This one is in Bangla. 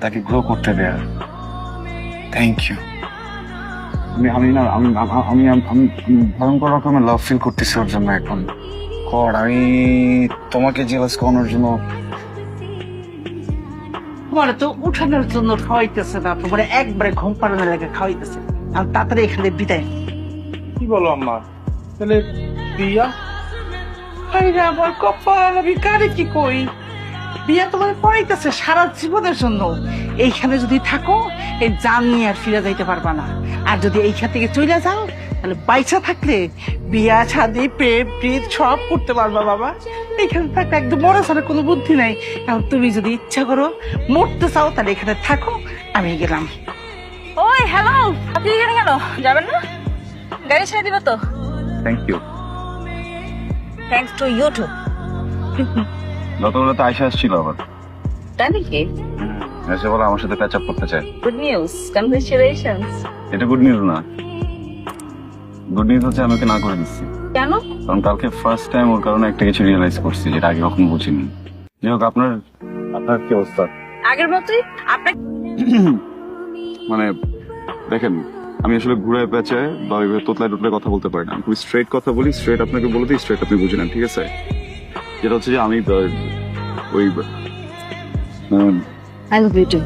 তাকে গ্রো করতে দেয়া। Thank you. আমি না আমি আমি আমি ভয়ঙ্কর রকমের লাভ ফিল করতেছি ওর জন্য এখন। কর, আমি তোমাকে জেলাস করানোর জন্য। তোমার তো উঠানোর জন্য খাওয়াইতেছে না, তোমার একবারে ঘুম পাড়ানোর লাগে খাওয়াইতেছে। আর তাড়াতাড়ি এখানে বিদায়। কি বলো আম্মা? তাহলে বিয়া? আরে আমার কপাল, আমি কারে কি কই? বিয়া তোমার পড়াইতেছে সারা জীবনের জন্য। এইখানে যদি থাকো, এই জান নিয়ে আর ফিরে যাইতে পারবা না। আর যদি এইখান থেকে চলে যাও, তাহলে বাইচা থাকলে বিয়া ছাদি প্রেম প্রীত সব করতে পারবা বাবা। এখানে থাকলে একদম মরা ছাড়া কোনো বুদ্ধি নাই। এখন তুমি যদি ইচ্ছা করো মরতে চাও, তাহলে এখানে থাকো, আমি গেলাম। ওই হ্যালো, আপনি এখানে কেন যাবেন না? গাড়ি ছেড়ে দিব তো। Thank you. Thanks to you too. গতকাল তো আয়সা আসছিল আবার, তাই নাকি? এসে বলে আমার সাথে প্যাচ আপ করতে চায়। Good news, congratulations. এটা গুড নিউজ না, গুড নিউজ হচ্ছে আমি ওকে না করে দিচ্ছি। কেন? কারণ কালকে ফার্স্ট টাইম ওর কারণে একটা কিছু রিয়েলাইজ করছি যেটা আগে কখনো বুঝিনি। যাই হোক, আপনার আপনার কি অবস্থা? আগের মতোই। আপনার মানে দেখেন, আমি আসলে ঘুরে পেঁচে বা তোতলায় টোতলায় কথা বলতে পারি না। আমি খুবই স্ট্রেট কথা বলি, স্ট্রেট আপনাকে বলে দিই, স্ট্রেট আপনি বুঝে নেন, ঠিক আছে? যেটা হচ্ছে যে আমি ওই আই লাভ ইউ টু।